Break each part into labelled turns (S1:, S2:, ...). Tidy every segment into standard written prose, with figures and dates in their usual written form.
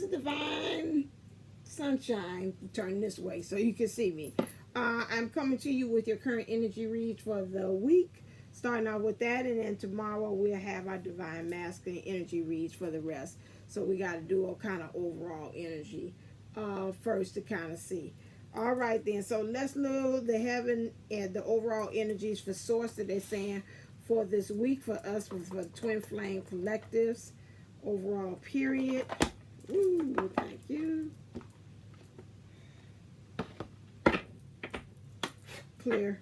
S1: the divine sunshine, turn this way so you can see me. I'm coming to you with your current energy reads for the week, starting out with that, and then tomorrow we'll have our divine masculine energy reads for the rest. So we got to do a kind of overall energy first to kind of see. All right then, so let's look the heaven and the overall energies for source that they're saying for this week for us, for twin flame collectives overall period. Ooh, thank you. Clear.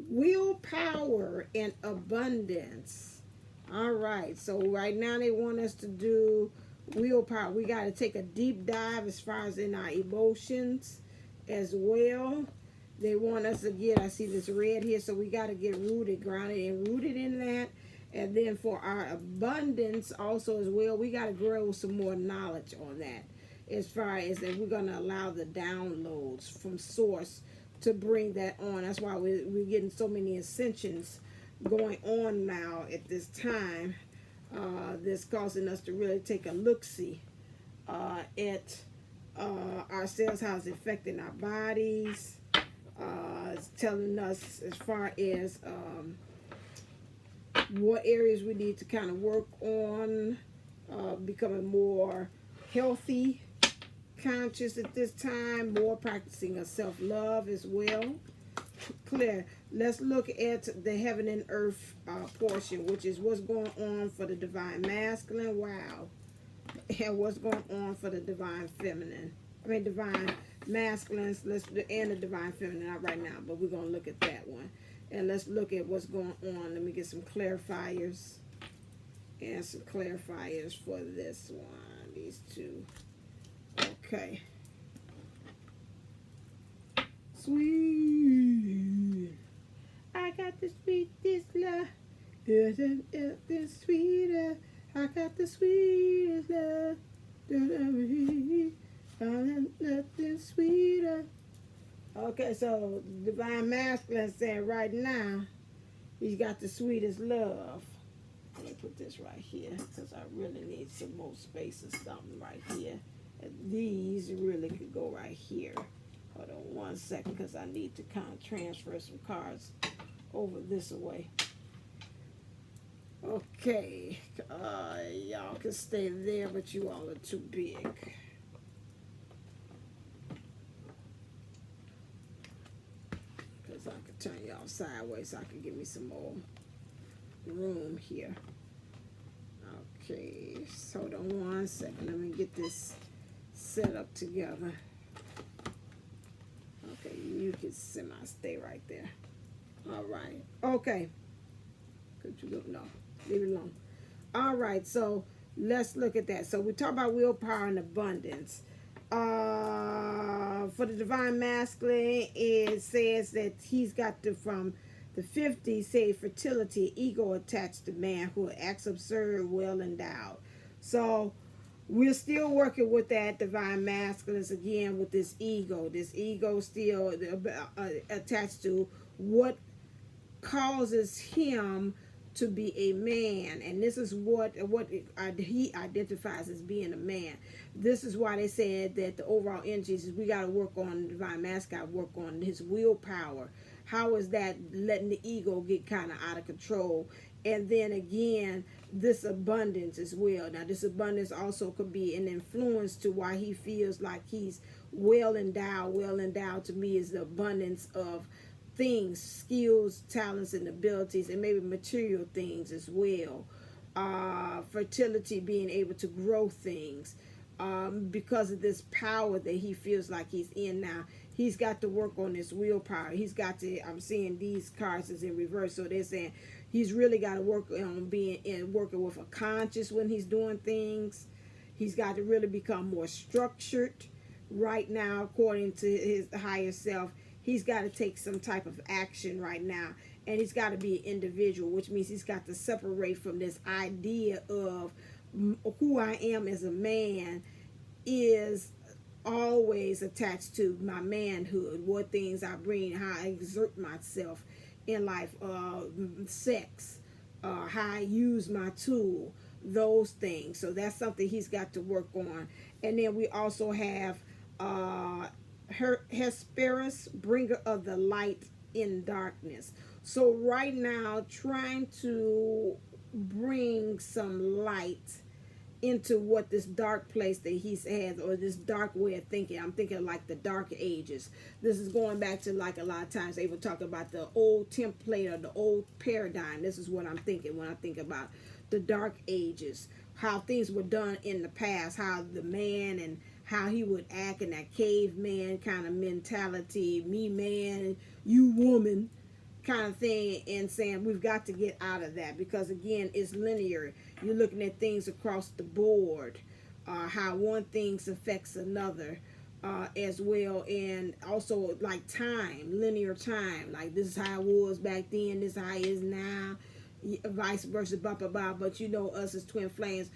S1: Willpower and abundance. All right, so right now they want us to do willpower. We got to take a deep dive as far as in our emotions as well. They want us to get, I see this red here, so we got to get rooted, grounded, and rooted in that. And then for our abundance also as well, we got to grow some more knowledge on that. As far as that, we're going to allow the downloads from source to bring that on. That's why we're getting so many ascensions going on now at this time. That's causing us to really take a look-see at ourselves, how it's affecting our bodies. It's telling us as far as what areas we need to kind of work on, becoming more healthy, conscious at this time, more practicing of self-love as well. Clear. Let's look at the heaven and earth portion, which is what's going on for the divine masculine. Wow. And what's going on for the divine feminine. I mean, divine masculines. And the divine feminine, not right now, but we're going to look at that one. And let's look at what's going on. Let me get some clarifiers. And some clarifiers for this one. These two. Okay. Sweet. I got the sweetest love. It's sweeter. I got the sweetest love. Nothing sweeter. Okay, so divine masculine saying right now he's got the sweetest love. Let me put this right here because I really need some more space or something right here. And these really could go right here. Hold on one second because I need to kind of transfer some cards over this way. Okay, y'all can stay there, but you all are too big. Because I could turn y'all sideways so I can give me some more room here. Okay, so hold on one second. Let me get this set up together. Okay, you can semi-stay right there. All right. Okay. Could you look? No. Leave it alone. All right, so let's look at that. So we talk about willpower and abundance. For the divine masculine, it says that he's got from the 50s, say fertility, ego attached to man who acts absurd, well endowed. So we're still working with that divine masculine again with this ego. This ego still attached to what causes him to be a man, and this is what he identifies as being a man. This is why they said that the overall energies is we got to work on the divine masculine, work on his willpower. How is that letting the ego get kind of out of control? And then again, this abundance as well. Now, this abundance also could be an influence to why he feels like he's well endowed. Well endowed to me is the abundance of things, skills, talents, and abilities, and maybe material things as well. Fertility, being able to grow things. Because of this power that he feels like he's in now, he's got to work on this willpower. He's got to, I'm seeing these cards is in reverse, so they're saying he's really got to work on working with a conscience when he's doing things. He's got to really become more structured right now, according to his higher self. He's got to take some type of action right now, and he's got to be an individual, which means he's got to separate from this idea of who I am as a man is always attached to my manhood, what things I bring, how I exert myself in life, sex, how I use my tool, those things. So that's something he's got to work on. And then we also have Hesperus, bringer of the light in darkness. So right now, trying to bring some light into what this dark place that he's had, or this dark way of thinking. I'm thinking like the dark ages. This is going back to, like, a lot of times they would talk about the old template or the old paradigm. This is what I'm thinking when I think about the dark ages, how things were done in the past, how the man and how he would act in that caveman kind of mentality, me man, you woman kind of thing, and saying we've got to get out of that, because again, it's linear. You're looking at things across the board, how one thing affects another, as well, and also like time, linear time, like this is how it was back then, this is how it is now, vice versa, blah blah blah. But you know, us as twin flames,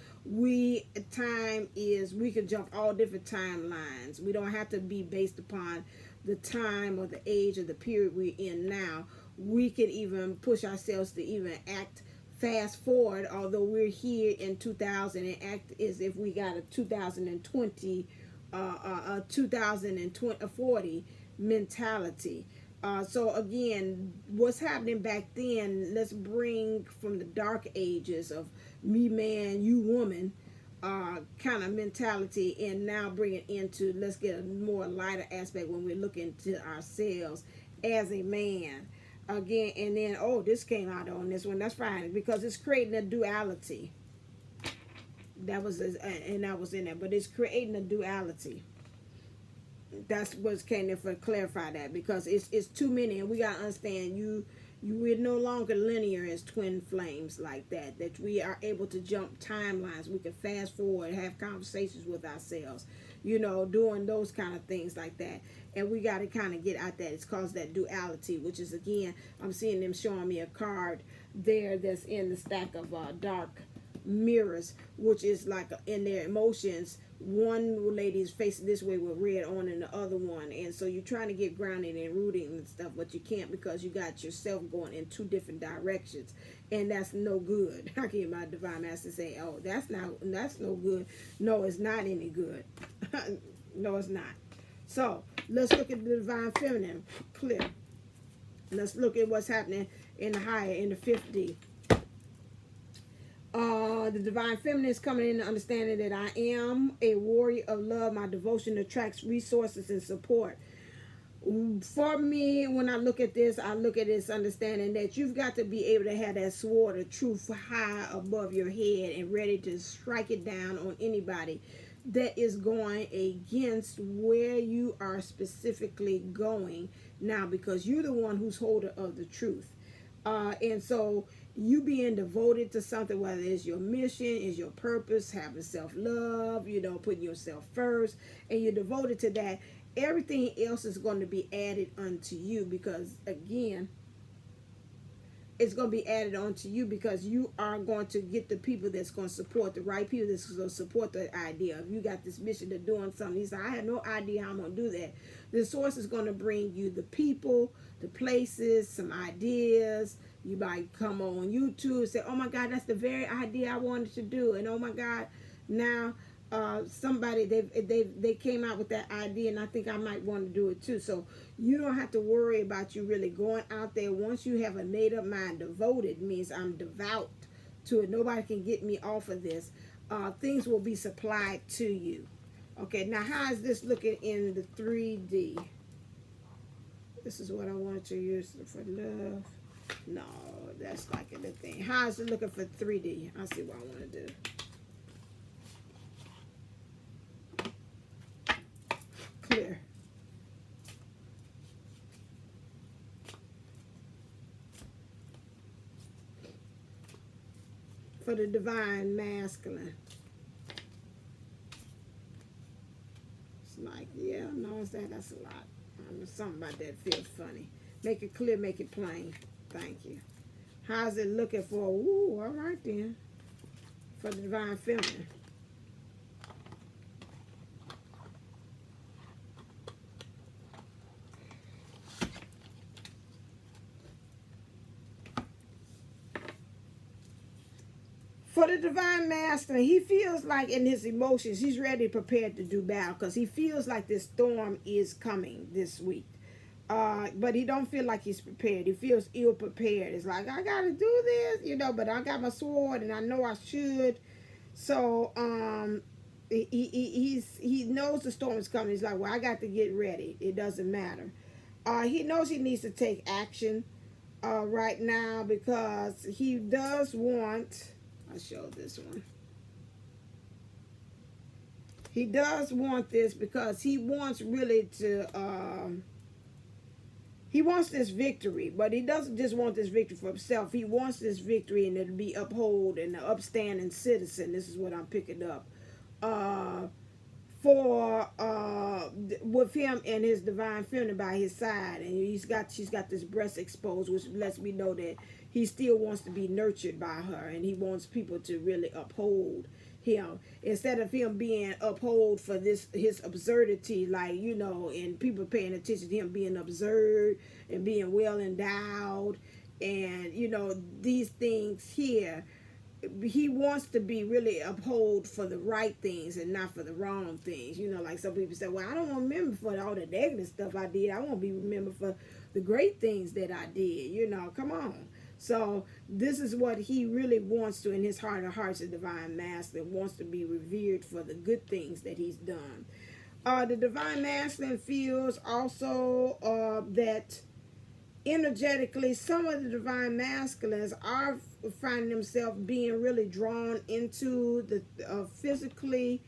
S1: time is, we can jump all different timelines. We don't have to be based upon the time or the age or the period we're in now. We can even push ourselves to even act fast forward, although we're here in 2000, and act as if we got a 2020 a 2040 mentality. So again, what's happening back then, let's bring from the dark ages of me man, you woman, kind of mentality, and now bring it into, let's get a more lighter aspect when we're looking to ourselves as a man. Again, and then, oh, this came out on this one. That's fine, because it's creating a duality. That was, and that was in there, but it's creating a duality. That's what came in for clarify that, because it's too many, and we gotta understand we're no longer linear as twin flames like that. That we are able to jump timelines. We can fast forward, have conversations with ourselves, doing those kind of things like that. And we got to kind of get out that. It's caused that duality, which is, again, I'm seeing them showing me a card there that's in the stack of dark mirrors, which is like in their emotions. One lady is facing this way with red on, and the other one. And so you're trying to get grounded and rooting and stuff, but you can't, because you got yourself going in two different directions. And that's no good. I hear my divine master say, oh, that's no good. No, it's not any good. No, it's not. So let's look at the divine feminine. Clear. Let's look at what's happening in the higher, in the 5th. The divine feminine is coming in the understanding that I am a warrior of love. My devotion attracts resources and support. For me, when I look at this understanding that you've got to be able to have that sword of truth high above your head and ready to strike it down on anybody that is going against where you are specifically going now, because you're the one who's holder of the truth. And so you being devoted to something, whether it's your mission, is your purpose, having self-love, putting yourself first, and you're devoted to that, everything else is going to be added unto you, because again, it's going to be added onto you, because you are going to get the people that's going to support, the right people that's going to support the idea. If you got this mission of doing something, he said, I have no idea how I'm going to do that. The source is going to bring you the people, the places, some ideas. You might come on YouTube and say, oh my God, that's the very idea I wanted to do. And oh my God, now somebody, they came out with that idea, and I think I might want to do it too. So you don't have to worry about you really going out there. Once you have a made up mind, devoted means I'm devout to it. Nobody can get me off of this. Things will be supplied to you. Okay, now how is this looking in the 3D? This is what I wanted to use for love. No, that's like the thing. How is it looking for 3D? I see what I want to do. Clear. For the divine masculine. It's like, yeah, no, it's that. That's a lot. Something about that feels funny. Make it clear, make it plain. Thank you. How's it looking for? Ooh, all right then. For the divine feminine. For the divine masculine, he feels like in his emotions, he's ready, prepared to do battle because he feels like this storm is coming this week. But he don't feel like he's prepared. He feels ill prepared. It's like, I gotta do this, but I got my sword and I know I should. So he knows the storm is coming. He's like, well, I got to get ready. It doesn't matter. He knows he needs to take action right now because he does want. I'll show this one. He does want this because he wants really to. He wants this victory, but he doesn't just want this victory for himself. He wants this victory and it'll be upheld and an upstanding citizen. This is what I'm picking up. With him and his divine feminine by his side, and she's got this breast exposed, which lets me know that he still wants to be nurtured by her, and he wants people to really uphold him instead of him being upheld for his absurdity, and people paying attention to him being absurd and being well endowed, and these things here. He wants to be really upheld for the right things and not for the wrong things. Like some people say, well, I don't want to remember for all the negative stuff I did. I want to be remembered for the great things that I did. Come on. So this is what he really wants to, in his heart of hearts, the divine masculine wants to be revered for the good things that he's done. The divine masculine feels also that energetically, some of the divine masculines are finding themselves being really drawn into the physically,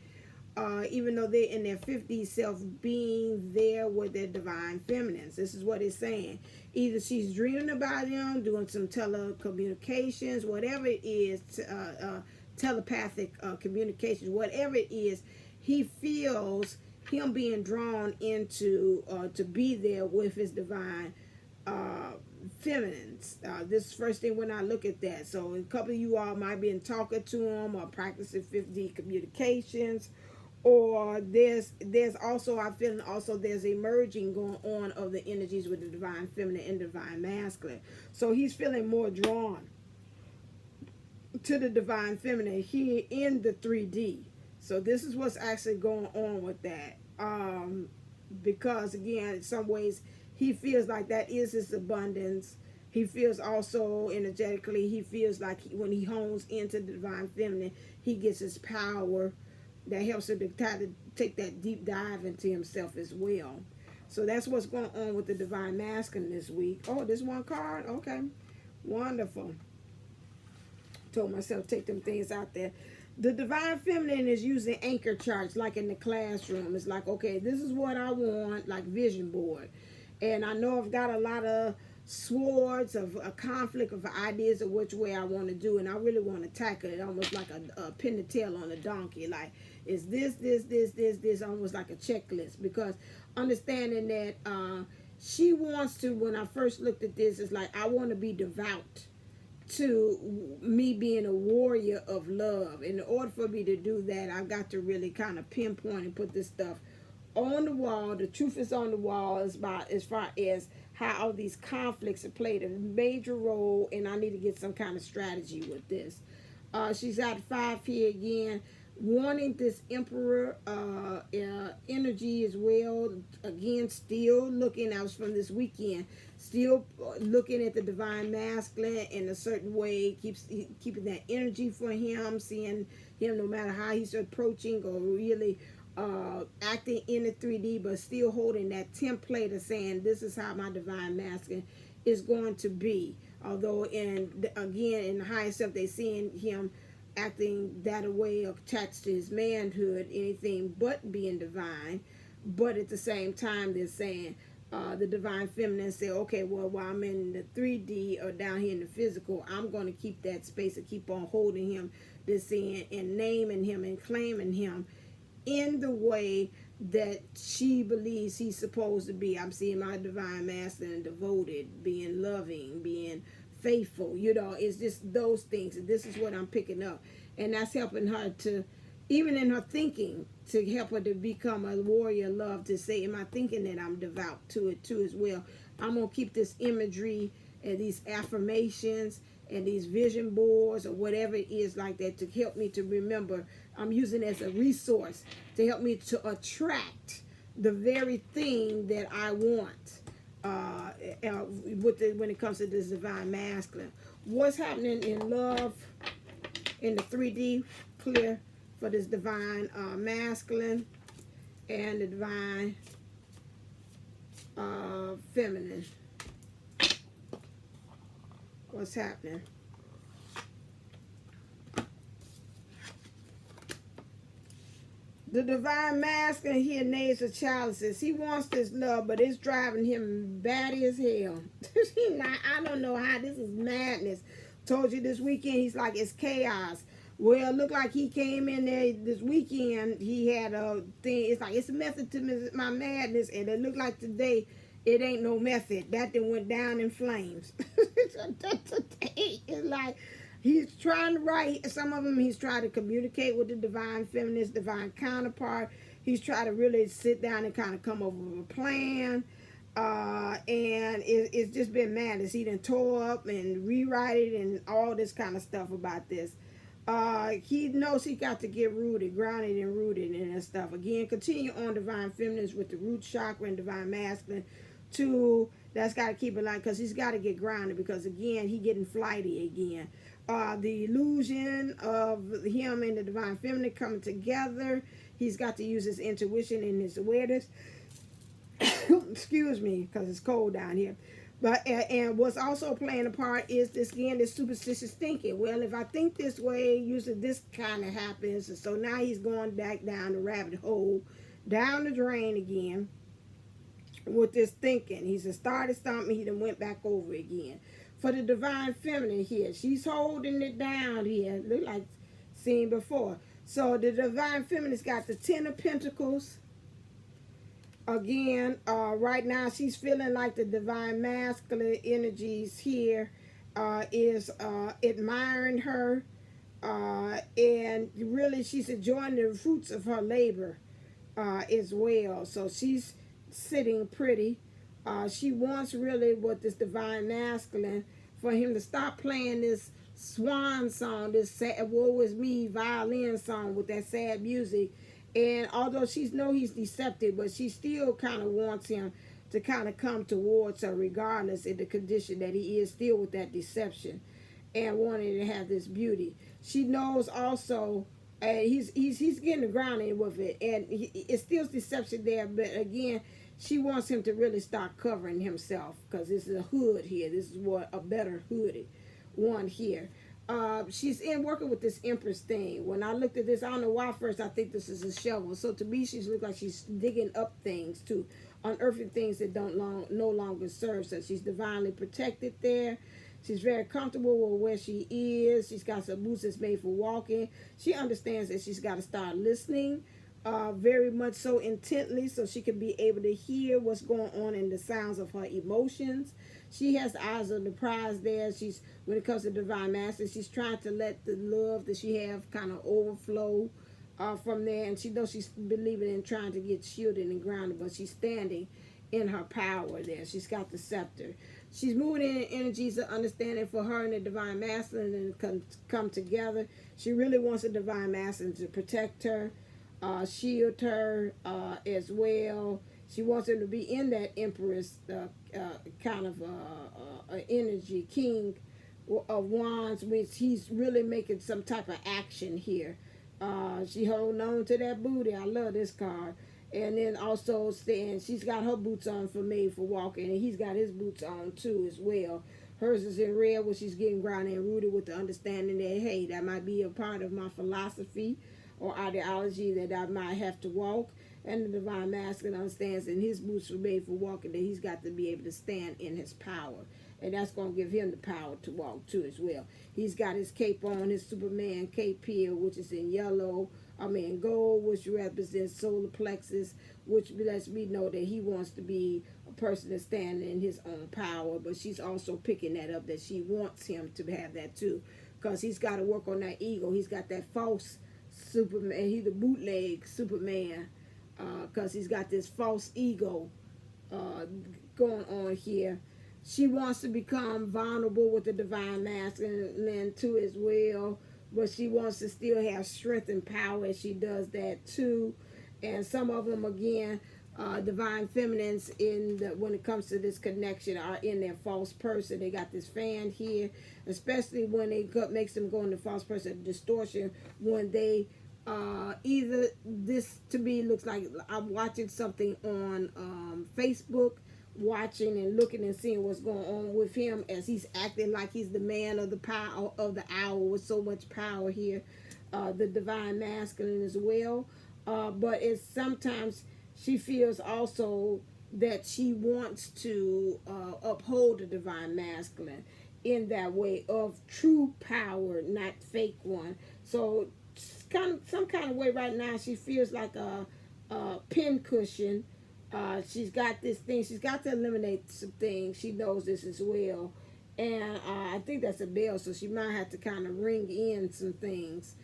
S1: even though they're in their 50s self, being there with their divine feminines. This is what it's saying. Either she's dreaming about them, doing some telecommunications, whatever it is, telepathic communications, whatever it is, he feels him being drawn into to be there with his divine feminines. This is first thing when I look at that. So a couple of you all might be talking to him or practicing 5D communications, or there's also, I feel also there's a merging going on of the energies with the divine feminine and divine masculine. So he's feeling more drawn to the divine feminine here in the 3D. So this is what's actually going on with that. Because again, in some ways, he feels like that is his abundance. He feels also energetically, he feels like when he hones into the divine feminine, he gets his power that helps him to try to take that deep dive into himself as well. So that's what's going on with the divine masculine this week. Oh, this one card? Okay. Wonderful. Told myself take them things out there. The divine feminine is using anchor charts like in the classroom. It's like, okay, this is what I want, like vision board. And I know I've got a lot of swords of a conflict of ideas of which way I want to do, and I really want to tackle it almost like a pin the tail on a donkey. Like, is this, almost like a checklist, because understanding that she wants to, when I first looked at this, it's like, I want to be devout to me being a warrior of love. In order for me to do that, I've got to really kind of pinpoint and put this stuff on the wall. The truth is on the wall as far as how all these conflicts have played a major role, and I need to get some kind of strategy with this. She's got 5 here again, wanting this emperor energy as well. Again, still looking, I was from this weekend, still looking at the divine masculine in a certain way, keeping that energy for him, seeing him no matter how he's approaching or really acting in the 3D, but still holding that template of saying this is how my divine masculine is going to be. Although in the higher self, they seeing him acting that way, attached to his manhood, anything but being divine. But at the same time, they're saying the divine feminine say, okay, well, while I'm in the 3D or down here in the physical, I'm going to keep that space and keep on holding him, this saying, and naming him and claiming him in the way that she believes he's supposed to be. I'm seeing my divine masculine devoted, being loving, being faithful. It's just those things. And this is what I'm picking up. And that's helping her to, even in her thinking, to help her to become a warrior of love, to say, am I thinking that I'm devout to it too as well? I'm going to keep this imagery and these affirmations and these vision boards or whatever it is like that to help me to remember. I'm using it as a resource to help me to attract the very thing that I want when it comes to this divine masculine. What's happening in love in the 3D clear for this divine masculine and the divine feminine? What's happening? The divine masculine here names of chalices. He wants this love, but it's driving him batty as hell. I don't know how. This is madness. Told you this weekend, he's like, it's chaos. Well, it looked like he came in there this weekend. He had a thing. It's like, it's a method to my madness. And it looked like today, it ain't no method. That thing went down in flames. It's like, he's trying to write, some of them he's trying to communicate with the divine feminist, divine counterpart. He's trying to really sit down and kind of come up with a plan. And it's just been madness. He done tore up and rewrite it and all this kind of stuff about this. He knows he got to get rooted, grounded and rooted and that stuff. Again, continue on divine feminines with the root chakra and divine masculine. That's got to keep it like, because he's got to get grounded, because again, he getting flighty again. The illusion of him and the divine feminine coming together. He's got to use his intuition and his awareness. Excuse me, because it's cold down here. But and what's also playing a part is this, again, this superstitious thinking. Well, if I think this way, usually this kind of happens. And so now he's going back down the rabbit hole, down the drain again with this thinking. He's started something, he then went back over again. For the divine feminine here, she's holding it down here. Look like seen before. So the divine feminine's got the 10 of Pentacles. Again, right now she's feeling like the divine masculine energies here is admiring her. And really she's enjoying the fruits of her labor as well. So she's sitting pretty. She wants really what this divine masculine, for him to stop playing this swan song, this sad, woe is me violin song with that sad music. And although she knows he's deceptive, but she still kind of wants him to kind of come towards her regardless of the condition that he is still with that deception and wanting to have this beauty. She knows also he's getting grounded with it, and it's still deception there, but again, she wants him to really start covering himself, because this is a hood here. This is what a better hooded one here. She's in working with this Empress thing. When I looked at this, I don't know why first I think this is a shovel. So to me, she's look like she's digging up things too, unearthing things that no longer serve. So she's divinely protected there. She's very comfortable with where she is. She's got some boots that's made for walking. She understands that she's got to start listening very much so intently, so she can be able to hear what's going on in the sounds of her emotions. She has the eyes of the prize there. She's, when it comes to divine master, she's trying to let the love that she have kind of overflow from there, and she knows she's believing in trying to get shielded and grounded, but she's standing in her power there. She's got the scepter. She's moving in energies of understanding for her and the divine masculine and come together. She really wants the divine masculine to protect her, shield her as well. She wants him to be in that Empress kind of energy, King of Wands, which he's really making some type of action here. She holding on to that booty. I love this card. And then also saying she's got her boots on for made for walking, and he's got his boots on too as well. Hers is in red, where she's getting grounded and rooted with the understanding that, hey, that might be a part of my philosophy or ideology that I might have to walk. And the divine masculine understands that his boots were made for walking, that he's got to be able to stand in his power. And that's going to give him the power to walk too as well. He's got his cape on, his Superman cape here, which is in yellow. Gold, which represents solar plexus, which lets me know that he wants to be a person that's standing in his own power. But she's also picking that up, that she wants him to have that too, because he's got to work on that ego. He's got that false Superman. He's the bootleg Superman, because he's got this false ego going on here. She wants to become vulnerable with the divine masculine too as well, but she wants to still have strength and power as she does that too. And some of them again, divine feminines in the, when it comes to this connection, are in their false person. They got this fan here, especially when they makes them go into false person distortion when they either, this to me looks like I'm watching something on Facebook, watching and looking and seeing what's going on with him as he's acting like he's the man of the power of the hour with so much power here, the divine masculine as well. But it's sometimes she feels also that she wants to uphold the divine masculine in that way of true power, not fake one. So kind of some kind of way right now she feels like a pin cushion. She's got this thing. She's got to eliminate some things. She knows this as well. And I think that's a bell. So she might have to kind of ring in some things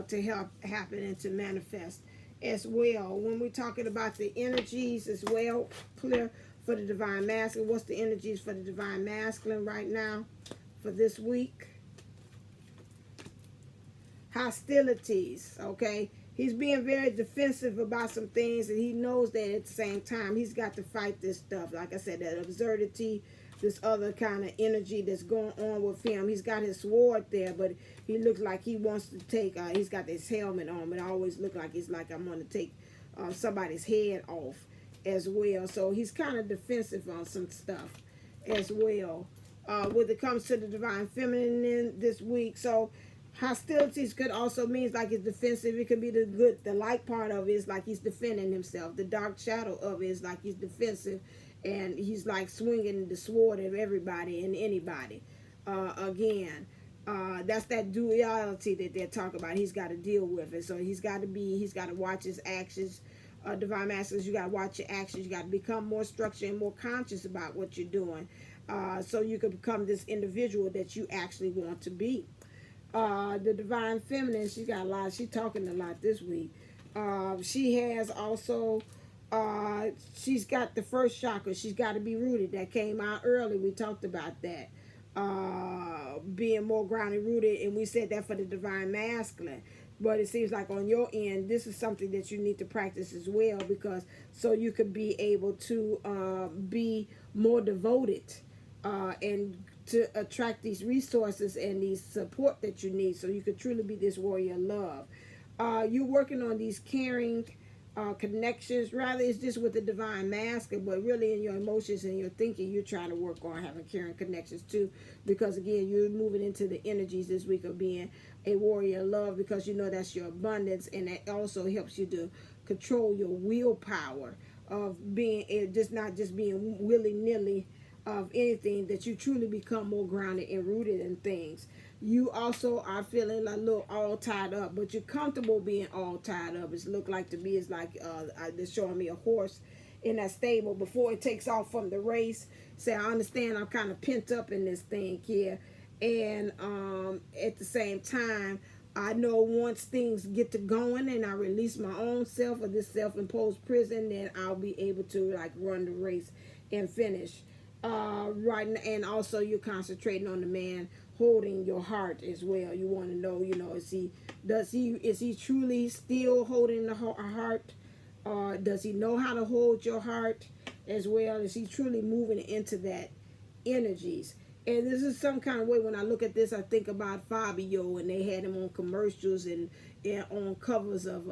S1: to help happen and to manifest as well. When we're talking about the energies as well, clear for the divine masculine. What's the energies for the divine masculine right now for this week? Hostilities, okay? He's being very defensive about some things, and he knows that at the same time he's got to fight this stuff. Like I said, that absurdity, this other kind of energy that's going on with him. He's got his sword there, but he looks like he wants to take, he's got this helmet on, but it always look like he's like, I'm going to take somebody's head off as well. So he's kind of defensive on some stuff as well. When it comes to the divine feminine this week, so hostilities could also mean like it's defensive. It could be the good, the light part of it is like he's defending himself. The dark shadow of it is like he's defensive, and he's like swinging the sword of everybody and anybody. Again, that's that duality that they're talking about. He's got to deal with it. So he's got to watch his actions. Divine masters, you got to watch your actions. You got to become more structured and more conscious about what you're doing, so you can become this individual that you actually want to be. The divine feminine, she's got a lot. She's talking a lot this week. She has also, she's got the first chakra. She's got to be rooted. That came out early. We talked about that. Being more grounded, rooted, and we said that for the divine masculine. But it seems like on your end, this is something that you need to practice as well, because so you could be able to be more devoted and to attract these resources and these support that you need, so you could truly be this warrior of love. You're working on these caring connections. Rather, it's just with the divine masculine, but really in your emotions and your thinking, you're trying to work on having caring connections too, because again, you're moving into the energies this week of being a warrior of love, because you know that's your abundance, and that also helps you to control your willpower of being just not just being willy-nilly of anything, that you truly become more grounded and rooted in things. You also are feeling a little all tied up, but you're comfortable being all tied up. It's look like to me, it's like they're showing me a horse in that stable before it takes off from the race. Say, I understand I'm kind of pent up in this thing here, and at the same time, I know once things get to going and I release my own self of this self-imposed prison, then I'll be able to like run the race and finish. Right, and also you're concentrating on the man holding your heart as well. You want to know, you know, is he truly still holding the heart? Does he know how to hold your heart as well? Is he truly moving into that energies? And this is some kind of way, when I look at this, I think about Fabio, and they had him on commercials and on covers of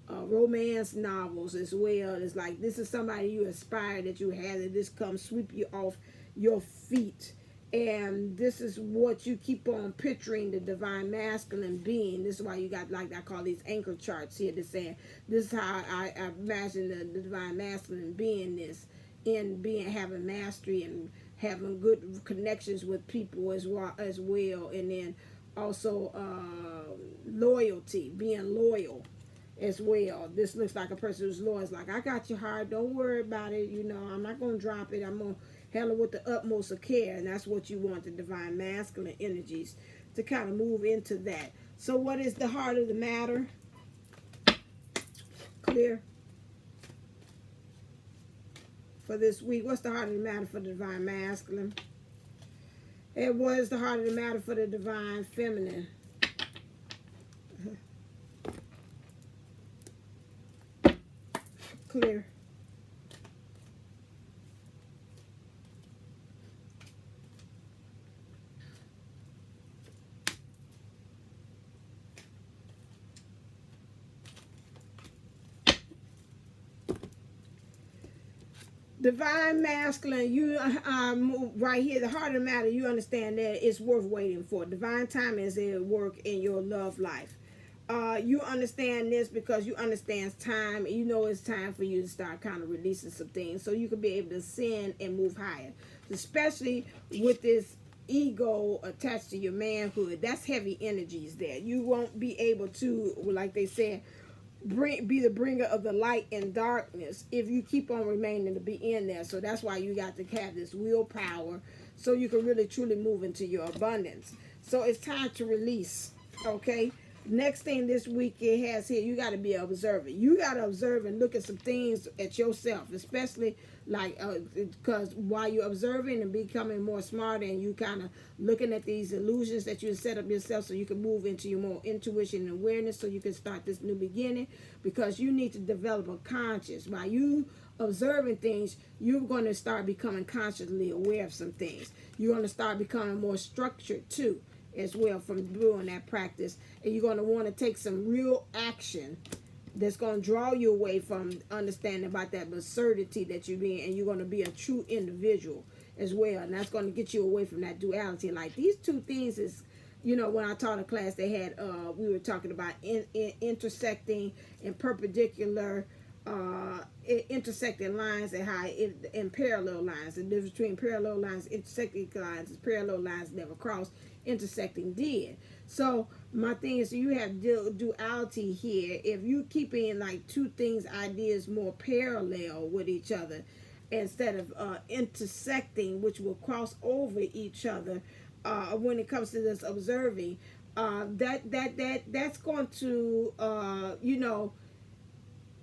S1: romance novels as well. It's like, this is somebody you aspire that you have, that this comes sweep you off your feet. And this is what you keep on picturing the divine masculine being. This is why you got, like I call these anchor charts here, that's saying this is how I imagine the divine masculine being this, in being, having mastery and having good connections with people as well, and then also loyalty, being loyal as well. This looks like a person who's loyal. It's like, I got your heart, don't worry about it, you know, I'm not going to drop it, I'm going to handle it with the utmost of care. And that's what you want the divine masculine energies to kind of move into that. So what is the heart of the matter? Clear. for this week. What's the heart of the matter for the divine masculine? And what is the heart of the matter for the divine feminine? Clear. Divine masculine, you right here, the heart of the matter, you understand that it's worth waiting for. Divine time is at work in your love life. You understand this because you understand time, and you know it's time for you to start kind of releasing some things so you can be able to ascend and move higher. Especially with this ego attached to your manhood, that's heavy energies there. You won't be able to, like they said, be the bringer of the light and darkness if you keep on remaining to be in there. So that's why you got to have this willpower so you can really truly move into your abundance. So it's time to release. Okay, next thing this week it has here, you got to be observant. You got to observe and look at some things at yourself, especially like because while you're observing and becoming more smart, and you kind of looking at these illusions that you set up yourself so you can move into your more intuition and awareness so you can start this new beginning, because you need to develop a conscious. While you observing things, you're going to start becoming consciously aware of some things. You're going to start becoming more structured too as well from doing that practice, and you're going to want to take some real action that's going to draw you away from understanding about that absurdity that you're being, and you're going to be a true individual as well, and that's going to get you away from that duality. Like these two things is, you know, when I taught a class, they had we were talking about intersecting and perpendicular intersecting lines, and how in parallel lines, the difference between parallel lines, intersecting lines is parallel lines never cross, intersecting did. So my thing is, you have duality here. If you keeping like two things, ideas more parallel with each other instead of intersecting, which will cross over each other when it comes to this observing, that's going to you know,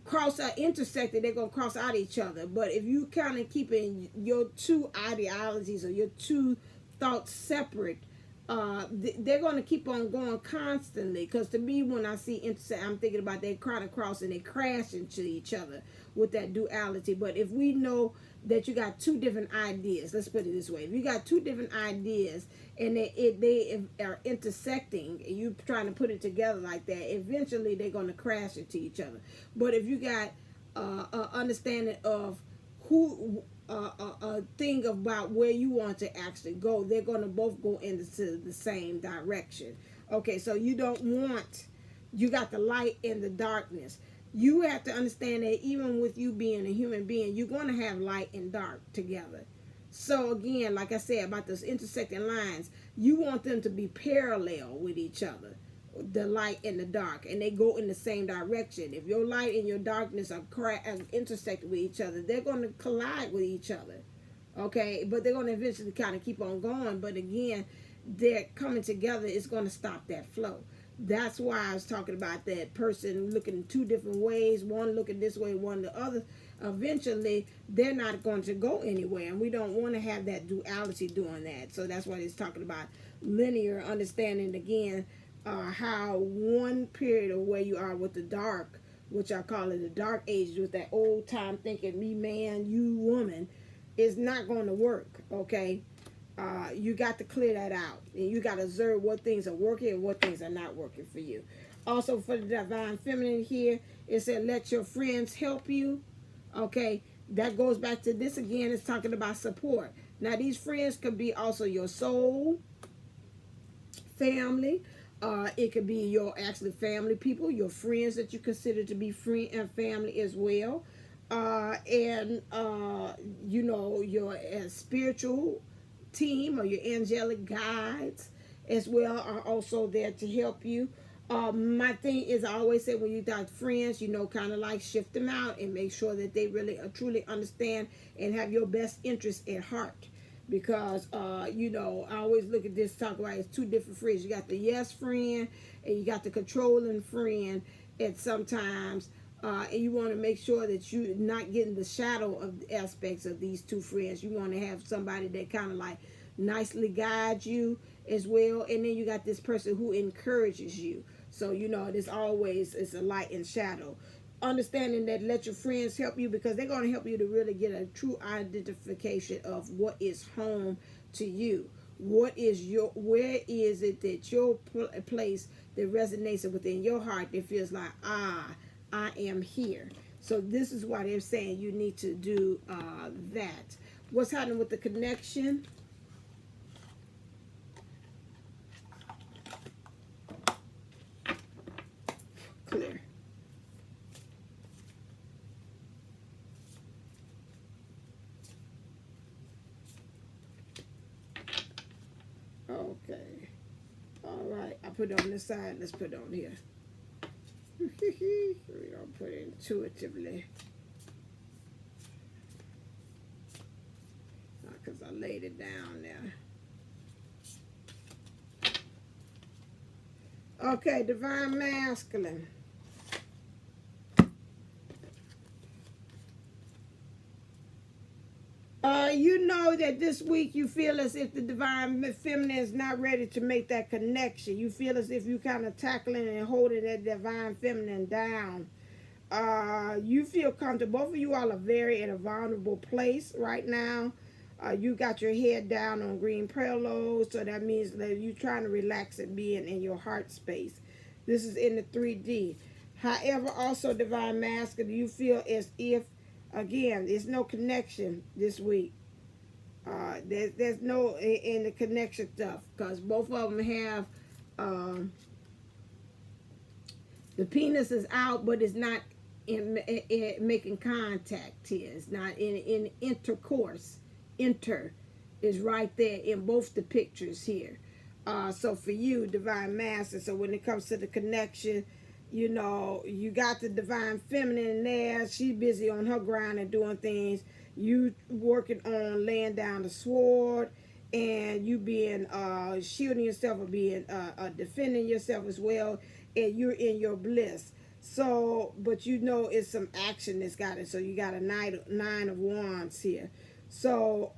S1: cross out, intersected, they're going to cross out each other. But if you kind of keeping your two ideologies or your two thoughts separate, they're going to keep on going constantly. Because to me, when I see intersect, I'm thinking about they kind of cross and they crash into each other with that duality. But if we know that you got two different ideas, let's put it this way, if you got two different ideas and they are intersecting, and you trying to put it together like that, eventually they're going to crash into each other. But if you got understanding of who a thing about where you want to actually go, they're going to both go into the same direction. Okay, so you don't want, you got the light and the darkness. You have to understand that even with you being a human being, you're going to have light and dark together. So again, like I said about those intersecting lines, you want them to be parallel with each other, the light and the dark, and they go in the same direction. If your light and your darkness are intersected with each other, they're going to collide with each other. Okay, but they're going to eventually kind of keep on going. But again, they're coming together is going to stop that flow. That's why I was talking about that person looking two different ways, one looking this way, one the other. Eventually, they're not going to go anywhere, and we don't want to have that duality doing that. So that's why it's talking about linear understanding again, how one period of where you are with the dark, which I call it the dark ages, with that old time thinking, me man, you woman, is not going to work, okay? You got to clear that out, and you got to observe what things are working and what things are not working for you. Also, for the divine feminine here, it said let your friends help you. Okay, that goes back to this again. It's talking about support. Now these friends could be also your soul family. It could be your actually family people, your friends that you consider to be friend and family as well, and you know, your spiritual team or your angelic guides as well are also there to help you. My thing is, I always say when you got friends, you know, kind of like shift them out and make sure that they really truly understand and have your best interest at heart. Because you know, I always look at this, talk about it's two different friends. You got the yes friend and you got the controlling friend, and sometimes And you want to make sure that you're not getting the shadow of aspects of these two friends. You want to have somebody that kind of like nicely guides you as well. And then you got this person who encourages you. So, you know, there's always, it's a light and shadow. Understanding that let your friends help you, because they're going to help you to really get a true identification of what is home to you. What is your, where is it that your place that resonates within your heart that feels like, I am here. So this is why they're saying you need to do that. What's happening with the connection? Clear. Okay. All right. I put it on this side. Let's put it on here. We're going to put it intuitively. Because I laid it down there. Okay, divine masculine. You know that this week you feel as if the divine feminine is not ready to make that connection. You feel as if you kind of tackling and holding that divine feminine down. You feel comfortable. Both of you all are very in a vulnerable place right now. You got your head down on green pillows, so that means that you're trying to relax and be in your heart space. This is in the 3D. However, also divine masculine, you feel as if, again, there's no connection this week. There's no in the connection stuff, because both of them have the penis is out, but it's not in making contact here. It's not in intercourse. Enter is right there in both the pictures here. So for you, divine master, so when it comes to the connection, you know, you got the divine feminine there. She's busy on her grind and doing things. You working on laying down the sword, and you being shielding yourself or being defending yourself as well, and you're in your bliss. So, but you know it's some action that's got it. So you got a nine of wands here. So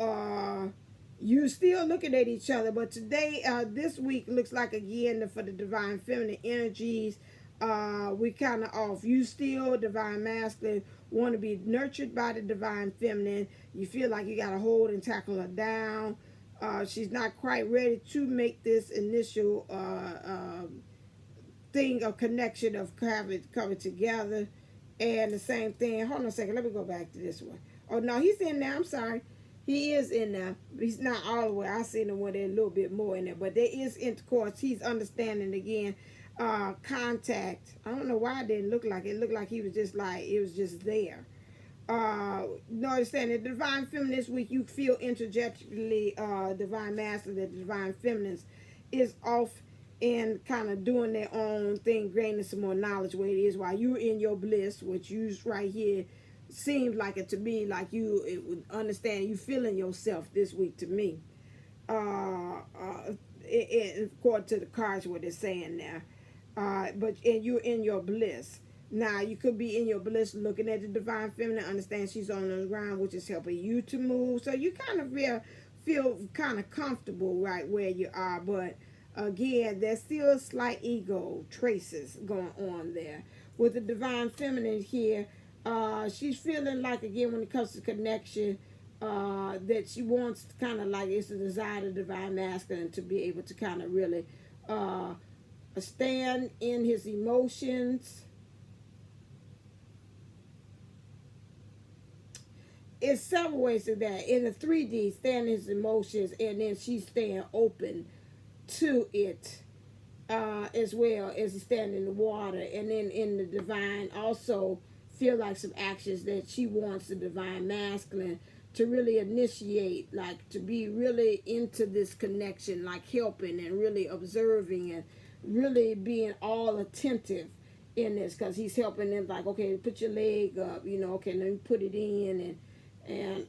S1: you still looking at each other, but today, this week looks like again for the divine feminine energies. We kind of off. You still divine masculine want to be nurtured by the divine feminine. You feel like you got to hold and tackle her down. She's not quite ready to make this initial thing of connection of coming together. And the same thing. Hold on a second. Let me go back to this one. Oh no, he's in there. I'm sorry. He is in there. He's not all the way. I seen him when they're a little bit more in there, but there is intercourse. He's understanding again. Contact. I don't know why it didn't look like it. It looked like he was just like it was just there. No, understand the divine feminine this week. You feel interjectionally divine masculine, that the divine feminine is off and kind of doing their own thing, gaining some more knowledge where it is while you're in your bliss, which you right here seems like it to me, like you it would understand you feeling yourself this week to me. According to the cards, what they're saying now. But and you're in your bliss. Now you could be in your bliss looking at the divine feminine, understand she's on the ground, which is helping you to move. So you kind of feel kind of comfortable right where you are. But again, there's still slight ego traces going on there. With the divine feminine here, she's feeling like, again, when it comes to connection, that she wants kind of like, it's a desire to divine masculine to be able to kind of really stand in his emotions. It's several ways to that. In the 3D, stand in his emotions, and then she's staying open to it as well as he stand in the water. And then in the divine, also feel like some actions that she wants the divine masculine to really initiate, like to be really into this connection, like helping and really observing and really being all attentive in this, because he's helping them, like, okay, put your leg up, you know, okay, let me put it in, and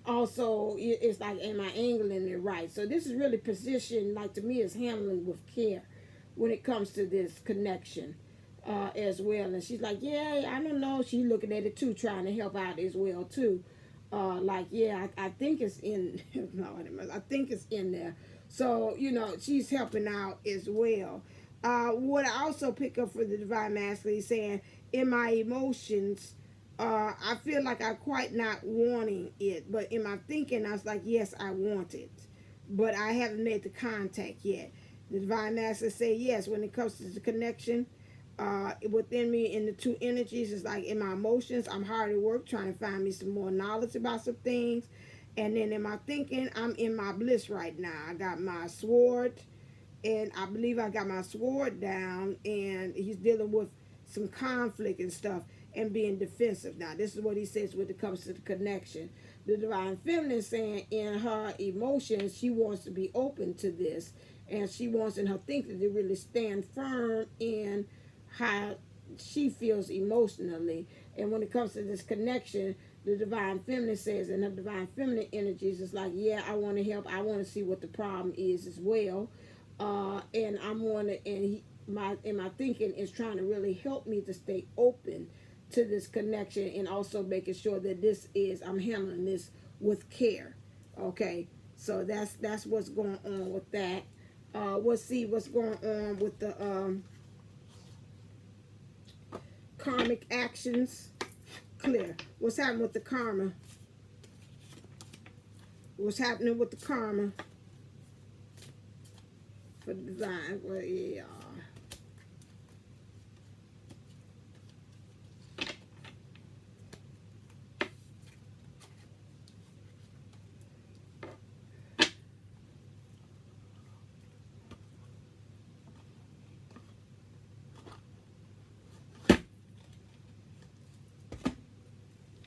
S1: also it's like, am I angling it right? So this is really positioned, like, to me, is handling with care when it comes to this connection. as well. And she's like, yeah, I don't know. She's looking at it too, trying to help out as well too. Like, yeah, I think it's in, no, I think it's in there. So, you know, she's helping out as well. What I also pick up for the Divine Masculine saying, in my emotions, I feel like I'm quite not wanting it. But in my thinking, I was like, yes, I want it. But I haven't made the contact yet. The Divine Master say, yes, when it comes to the connection, within me in the two energies, is like in my emotions, I'm hard at work trying to find me some more knowledge about some things. And then in my thinking, I'm in my bliss right now. I got my sword, and I believe I got my sword down, and he's dealing with some conflict and stuff and being defensive. Now, this is what he says when it comes to the connection. The Divine Feminine saying in her emotions, she wants to be open to this, and she wants in her thinking to really stand firm in how she feels emotionally. And when it comes to this connection, the Divine Feminine says in her Divine Feminine energies, it's like, yeah, I want to help. I want to see what the problem is as well. And I'm on it, and my thinking is trying to really help me to stay open to this connection, and also making sure that I'm handling this with care. Okay, so that's what's going on with that. We'll see what's going on with the karmic actions. Clear. What's happening with the karma? What's happening with the karma for the divine? Well, yeah.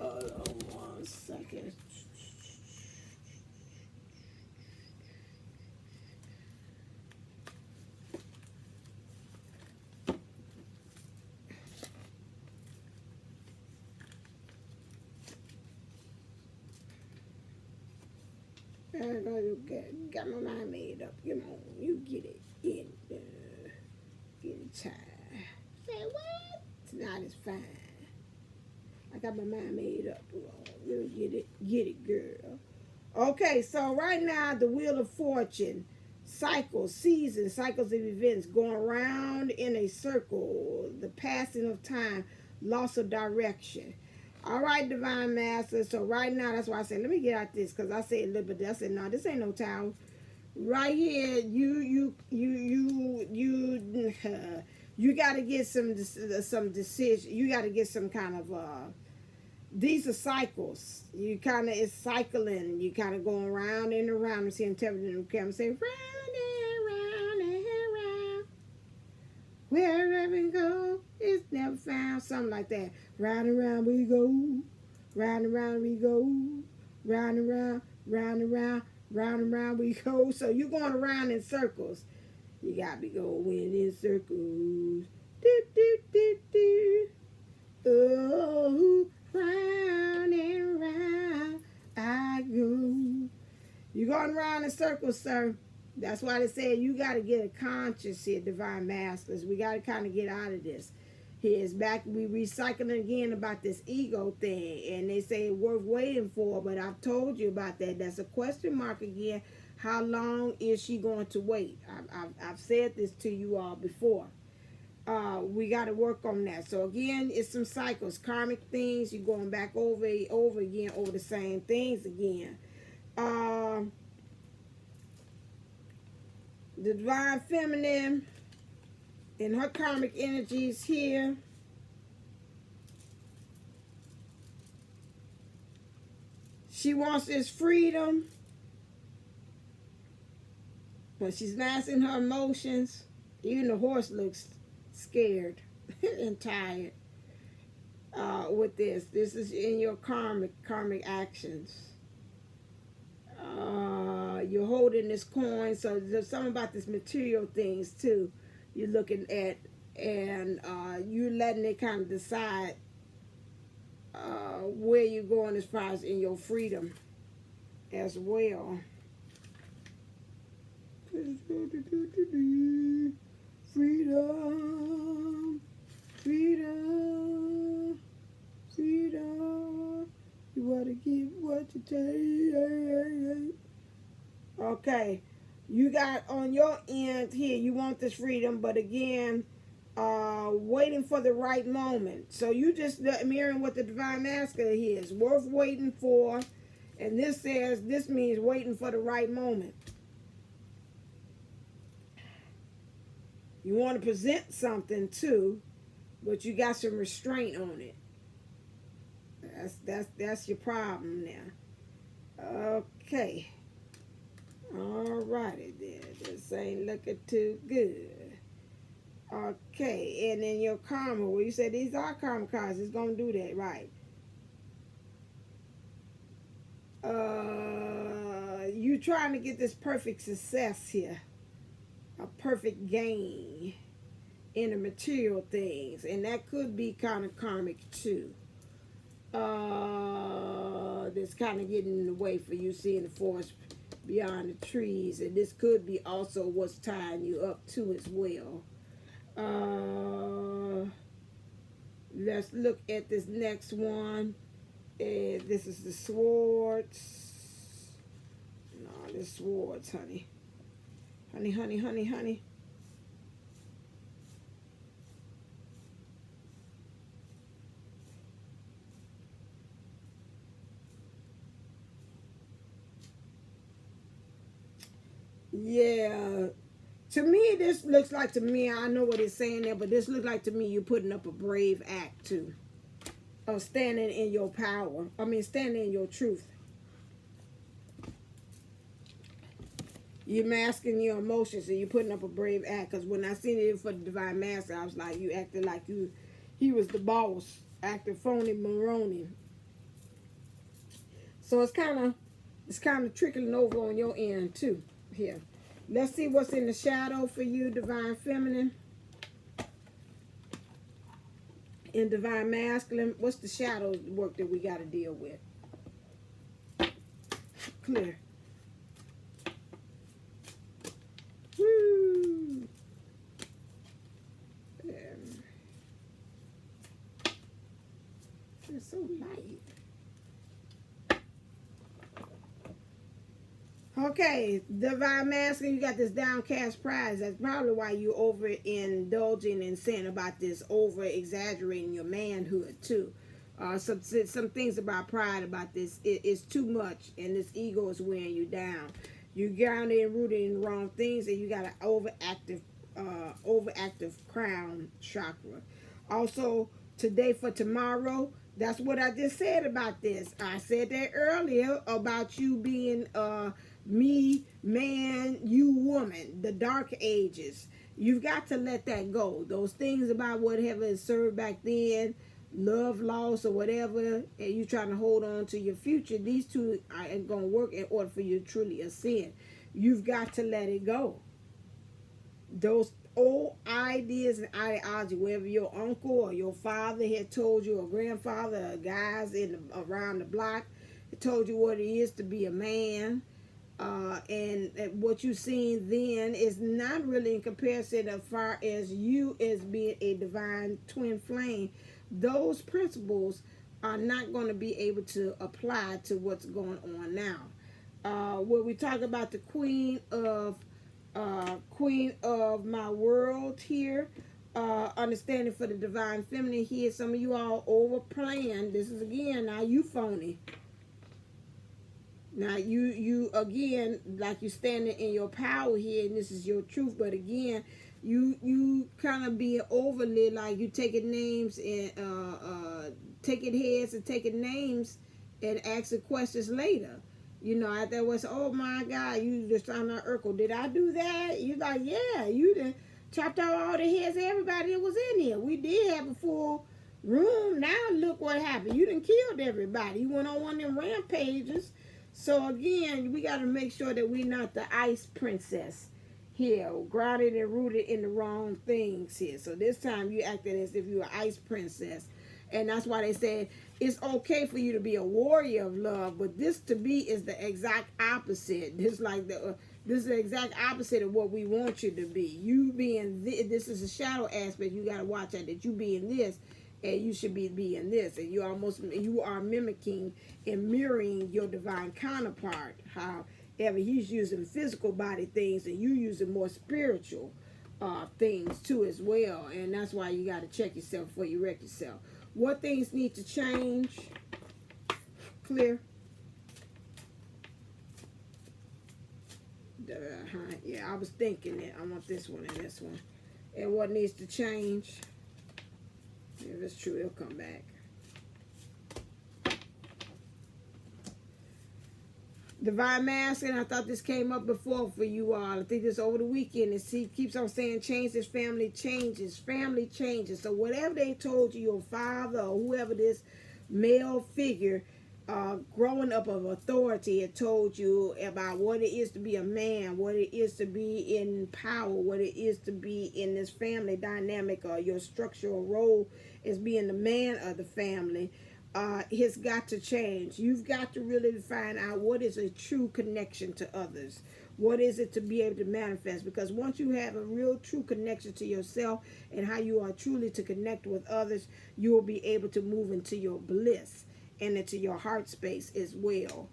S1: Hold on 1 second. Got my mind made up. Come on, you get it in there. Get it tied. Say what? Tonight is fine. I got my mind made up. We'll get it, girl. Okay, so right now the Wheel of Fortune, cycles, seasons, cycles of events going around in a circle, the passing of time, loss of direction. All right, Divine Master. So right now, that's why I said, let me get out this, because I said a little bit. I said, no, this ain't no tower. Right here, you got to get some decision. You got to get some kind of these are cycles. You kind of, it's cycling. You kind of going around and around. And see him telling the camera, say, round and round and round. Wherever we go, it's never found. Something like that. Round and round we go. Round and round we go. Round and round, round and round, round and round we go. So you're going around in circles. You got to be going in circles. Do, do, do, do. Oh, round and round I go. You're going around in circles, sir. That's why they say you got to get a conscience here, Divine Masters. We got to kind of get out of this. Here's back, we recycling again about this ego thing. And they say it's worth waiting for, but I've told you about that. That's a question mark again. How long is she going to wait? I've said this to you all before. We got to work on that. So again, it's some cycles, karmic things. You're going back over again, over the same things again. The Divine Feminine in her karmic energies here. She wants this freedom, but she's masking her emotions. Even the horse looks scared and tired with this. This is in your karmic actions. You're holding this coin, so there's something about this material things too you're looking at, and you're letting it kind of decide where you're going as far as in your freedom as well. Freedom. Okay, you got on your end here, you want this freedom, but again, waiting for the right moment. So you just mirroring what the divine masculine is, worth waiting for. And this says, this means waiting for the right moment. You want to present something too, but you got some restraint on it. That's your problem now. Okay. Alrighty then. This ain't looking too good. Okay, and then your karma, well, you said these are karma cards. It's gonna do that, right? You trying to get this perfect success here, a perfect gain in the material things, and that could be kind of karmic too. That's kind of getting in the way for you seeing the forest beyond the trees, and this could be also what's tying you up too as well. Let's look at this next one. This is the swords. No, this swords, honey. Honey, honey, honey, honey. Yeah. To me, this looks like to me, I know what it's saying there, but this looks like to me you're putting up a brave act too. Of standing in your power. I mean, standing in your truth. You're masking your emotions and you're putting up a brave act. Because when I seen it for the divine master, I was like, you acted like he was the boss. Acting phony Moroni. So it's kind of trickling over on your end too. Here. Let's see what's in the shadow for you, divine feminine. In divine masculine, what's the shadow work that we got to deal with? Clear. Woo. It's so light. Okay, divine masculine, you got this downcast pride. That's probably why you overindulging and saying about this, over exaggerating your manhood too. Some things about pride about this, it's too much, and this ego is wearing you down. You grounded and rooted in the wrong things, and you got an overactive crown chakra. Also, today for tomorrow, that's what I just said about this. I said that earlier about you being me, man, you, woman, the dark ages. You've got to let that go. Those things about whatever is served back then, love loss or whatever, and you trying to hold on to your future, these two are going to work in order for you to truly ascend. You've got to let it go. Those old ideas and ideology, whether your uncle or your father had told you, or grandfather, or guys around the block, told you what it is to be a man. And what you seen then is not really in comparison as far as you as being a divine twin flame. Those principles are not going to be able to apply to what's going on now. When we talk about the queen of my world here, understanding for the divine feminine here, some of you all overplaying. This is again, now you phony. Now you again, like you standing in your power here, and this is your truth. But again, you kind of being overly like you taking names and taking heads and taking names and asking questions later. You know, I thought was, oh my God, you just on our Urkel. Did I do that? You like, yeah, you done chopped out all the heads of everybody that was in here. We did have a full room. Now look what happened. You done killed everybody. You went on one of them rampages. So again, we got to make sure that we're not the ice princess here, grounded and rooted in the wrong things here. So this time you acted as if you were ice princess. And that's why they said it's okay for you to be a warrior of love, but this to me is the exact opposite. This is the exact opposite of what we want you to be. You being this is a shadow aspect. You got to watch out that you being this and you should be being this, and you are mimicking and mirroring your divine counterpart. However, he's using physical body things, and you using more spiritual things too as well. And that's why you got to check yourself before you wreck yourself. What things need to change? Clear. Yeah, I was thinking that I want this one and this one. And what needs to change? If it's true, it'll come back. Divine Masculine, I thought this came up before for you all. I think this over the weekend. It keeps on saying changes, family changes, family changes. So whatever they told you, your father or whoever this male figure, growing up of authority, it told you about what it is to be a man, what it is to be in power, what it is to be in this family dynamic, or your structural role as being the man of the family. Has got to change. You've got to really find out what is a true connection to others. What is it to be able to manifest? Because once you have a real true connection to yourself and how you are truly to connect with others, you will be able to move into your bliss and into your heart space as well.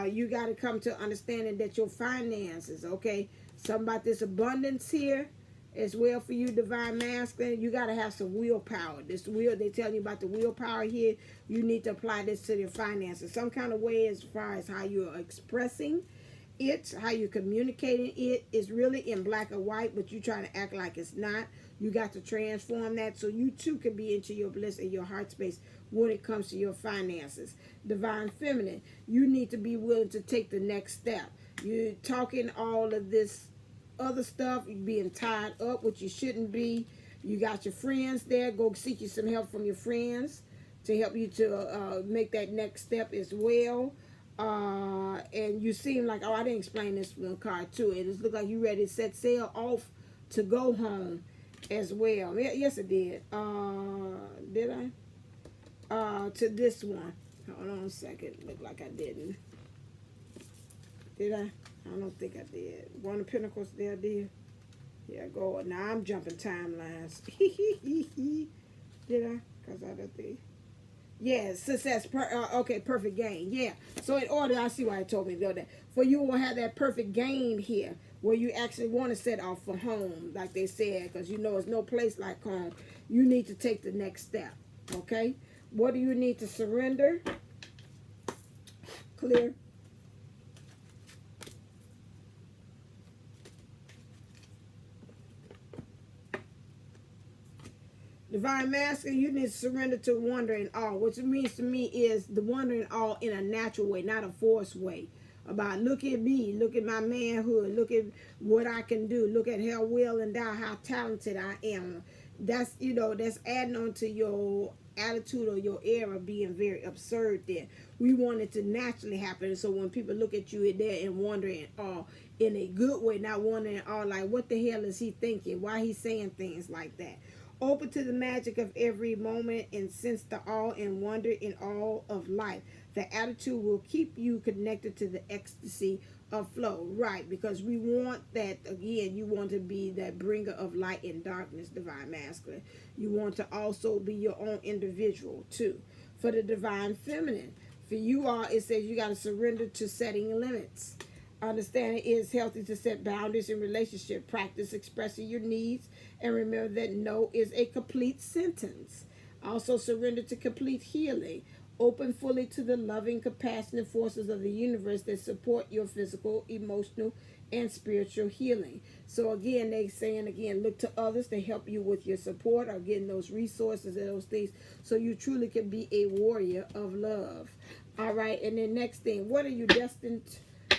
S1: You got to come to understanding that your finances, okay, something about this abundance here as well for you, Divine Masculine. You got to have some willpower. This will, they tell you about the willpower here. You need to apply this to your finances some kind of way, as far as how you're expressing it, how you're communicating it. Is really in black or white, but you trying to act like it's not. You got to transform that so you too can be into your bliss and your heart space when it comes to your finances. Divine Feminine, you need to be willing to take the next step. You're talking all of this other stuff, you're being tied up, which you shouldn't be. You got your friends there. Go seek you some help from your friends to help you to make that next step as well. And you seem like, oh, I didn't explain this card too. It just looked like you ready to set sail off to go home as well. Yes, it did. Did I? To this one. Hold on a second. Looked like I didn't. Did I? I don't think I did. One of Pentacles there, did. Yeah, go. Now I'm jumping timelines. Did I? Because I don't think. Yeah, success. Okay, perfect gain. Yeah. So in order, I see why it told me to go there. For you will have that perfect gain here, where you actually want to set off for home, like they said, because you know it's no place like home. You need to take the next step. Okay. What do you need to surrender? Clear. Divine Masculine, you need to surrender to wonder and awe. What it means to me is the wonder and awe in a natural way, not a forced way. About look at me, look at my manhood, look at what I can do, look at how well endowed, how talented I am. That's, you know, that's adding on to your attitude or your era being very absurd there. We want it to naturally happen. So when people look at you there and wonder and awe in a good way, not wondering and awe like, what the hell is he thinking? Why he's saying things like that? Open to the magic of every moment and sense the awe and wonder in all of life. The attitude will keep you connected to the ecstasy of flow. Right, because we want that, again, you want to be that bringer of light and darkness, Divine Masculine. You want to also be your own individual, too. For the Divine Feminine, for you all, it says you got to surrender to setting limits. Understand it is healthy to set boundaries in relationship. Practice expressing your needs. And remember that no is a complete sentence. Also surrender to complete healing. Open fully to the loving, compassionate forces of the universe that support your physical, emotional, and spiritual healing. So again, they saying again, look to others to help you with your support or getting those resources and those things so you truly can be a warrior of love. All right, and then next thing, what are you destined to?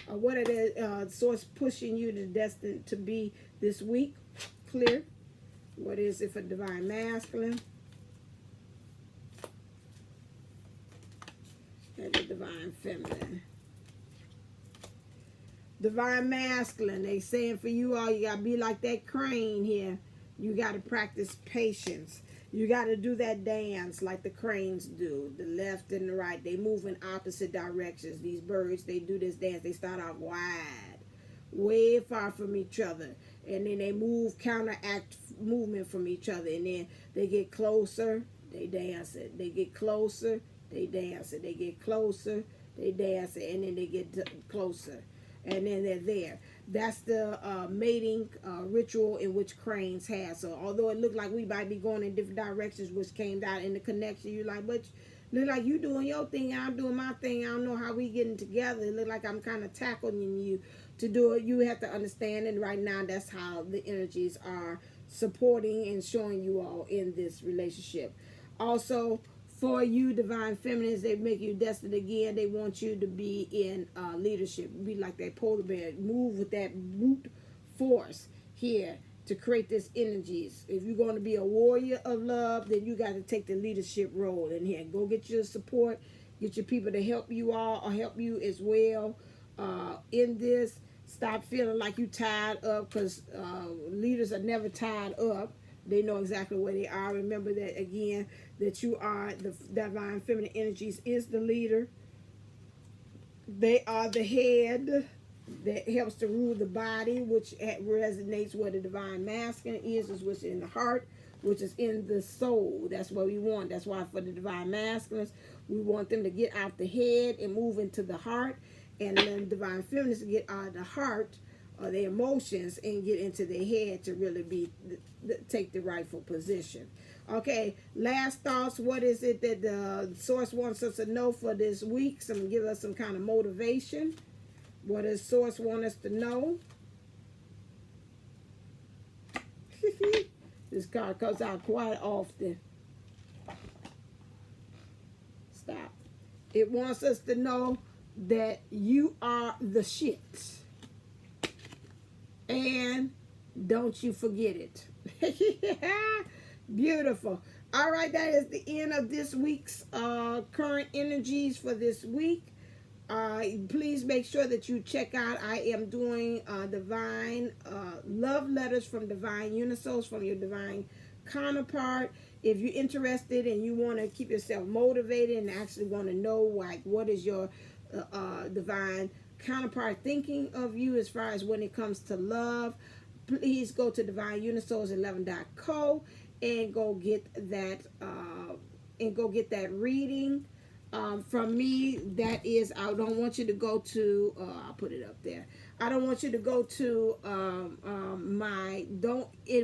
S1: What are the source pushing you to destined to be this week? Clear. What is it for Divine Masculine? And the Divine Feminine. Divine Masculine, they saying for you all, you got to be like that crane here. You got to practice patience. You got to do that dance like the cranes do, the left and the right. They move in opposite directions. These birds, they do this dance. They start off wide, way far from each other. And then they move, counteract movement from each other. And then they get closer, they dance it. They get closer, they dance it. They get closer, they dance it, and then they get closer, and then they're there. That's the mating ritual in which cranes have. So although it looked like we might be going in different directions, which came out in the connection, you're like, but look like you doing your thing, I'm doing my thing. I don't know how we getting together. It look like I'm kind of tackling you to do it. You have to understand, and right now that's how the energies are supporting and showing you all in this relationship. Also, for you divine feminines, they make you destined again. They want you to be in leadership, be like that polar bear, move with that root force here to create this energies. If you're going to be a warrior of love, then you got to take the leadership role in here. Go get your support, get your people to help you all or help you as well in this. Stop feeling like you tied up, because leaders are never tied up. They know exactly where they are. Remember that again, that you are the divine feminine energies is the leader. They are the head that helps to rule the body, which resonates where the divine masculine is which is in the heart, which is in the soul. That's what we want. That's why for the divine masculines, we want them to get out the head and move into the heart, and then divine feminines to get out of the heart or their emotions and get into their head to really be take the rightful position. Okay, last thoughts. What is it that the source wants us to know for this week? Give us some kind of motivation. What does source want us to know? This card comes out quite often. Stop. It wants us to know that you are the shit. And don't you forget it. Beautiful. All right, that is the end of this week's current energies for this week. Please make sure that you check out, I am doing divine love letters from divine unisouls from your divine counterpart. If you're interested and you want to keep yourself motivated and actually want to know like what is your divine counterpart thinking of you as far as when it comes to love, please go to divineunisouls11.co and go get that reading from me. That is, I don't want you to go to I'll put it up there. I don't want you to go to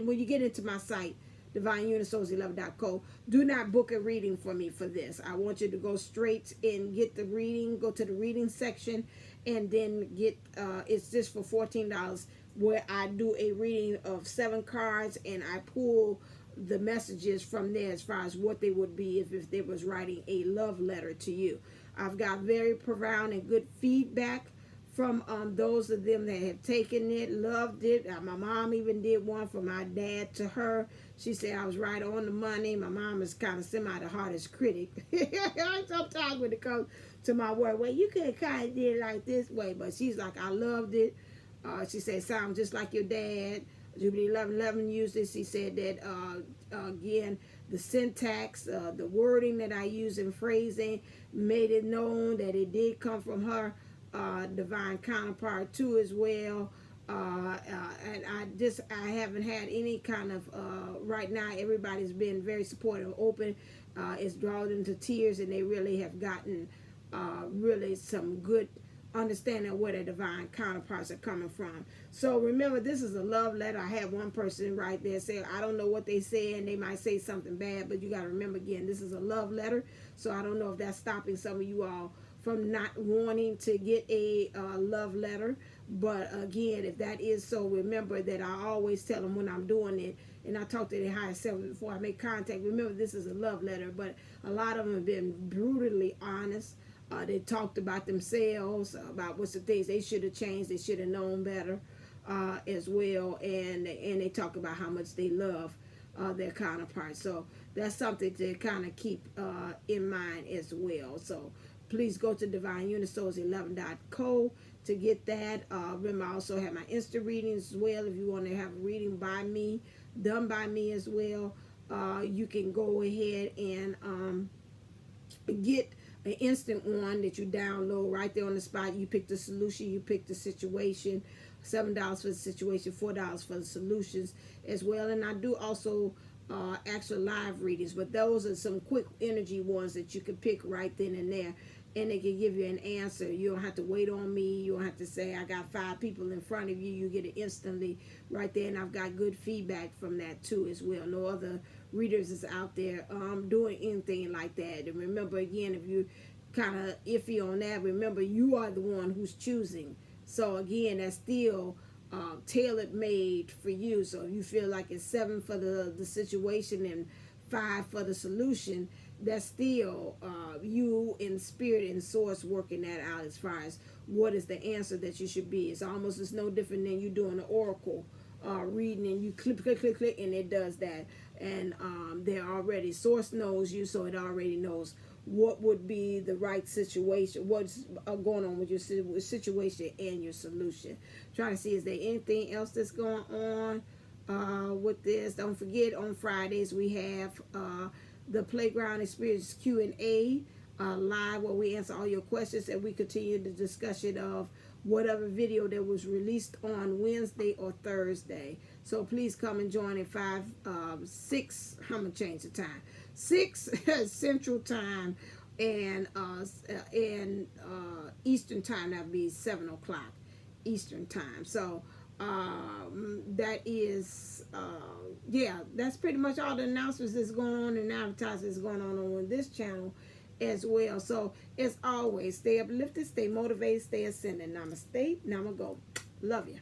S1: when you get into my site divineunisouls11.co, do not book a reading for me for this. I want you to go straight and get the reading, go to the reading section, and then get it's just for $14, where I do a reading of 7 cards and I pull the messages from there as far as what they would be if they was writing a love letter to you. I've got very profound and good feedback from those of them that have taken it, loved it. My mom even did one from my dad to her. She said I was right on the money. My mom is kind of semi the hardest critic. Sometimes when it comes to my work, well, you could kind of did it like this way, but she's like, I loved it. She said, sounds just like your dad. Jubilee 1111 used this. She said that, again, the syntax, the wording that I use in phrasing made it known that it did come from her divine counterpart too as well. And I haven't had any kind of, right now everybody's been very supportive, open. It's drawn them to tears, and they really have gotten really some good understanding where their divine counterparts are coming from. So remember, this is a love letter. I had one person right there say, I don't know what they say, and they might say something bad, but you got to remember, again, this is a love letter. So I don't know if that's stopping some of you all from not wanting to get a love letter. But again, if that is so, remember that I always tell them when I'm doing it, and I talk to their higher self before I make contact, remember this is a love letter. But a lot of them have been brutally honest. They talked about themselves, about what's the things they should have changed, they should have known better as well, and they talk about how much they love their counterparts. So that's something to kind of keep in mind as well. So please go to divineunisouls11.co to get that. Remember, I also have my Insta readings as well. If you want to have a reading by me, done by me as well, you can go ahead and get an instant one that you download right there on the spot. You pick the solution, you pick the situation. $7 for the situation, $4 for the solutions as well. And I do also actual live readings, but those are some quick energy ones that you can pick right then and there, and they can give you an answer. You don't have to wait on me. You don't have to say, I got 5 people in front of you. You get it instantly right there, and I've got good feedback from that too as well. No other readers is out there doing anything like that. And remember, again, if you kind of iffy on that, remember, you are the one who's choosing. So again, that's still tailored made for you. So if you feel like it's 7 for the situation and 5 for the solution, that's still you in spirit and source working that out as far as what is the answer that you should be. It's no different than you doing an oracle reading, and you click, and it does that. And they're already, source knows you, so it already knows what would be the right situation, what's going on with your situation and your solution. Trying to see, is there anything else that's going on with this? Don't forget, on Fridays we have the Playground Experience Q&A live, where we answer all your questions, and we continue the discussion of whatever video that was released on Wednesday or Thursday. So please come and join at 6, I'm gonna change the time, 6 Central Time, and Eastern Time. That would be 7 o'clock Eastern Time. So that is yeah, that's pretty much all the announcements that's going on and advertisements going on this channel as well. So as always, stay uplifted, stay motivated, stay ascending. Namaste, namago. Love you.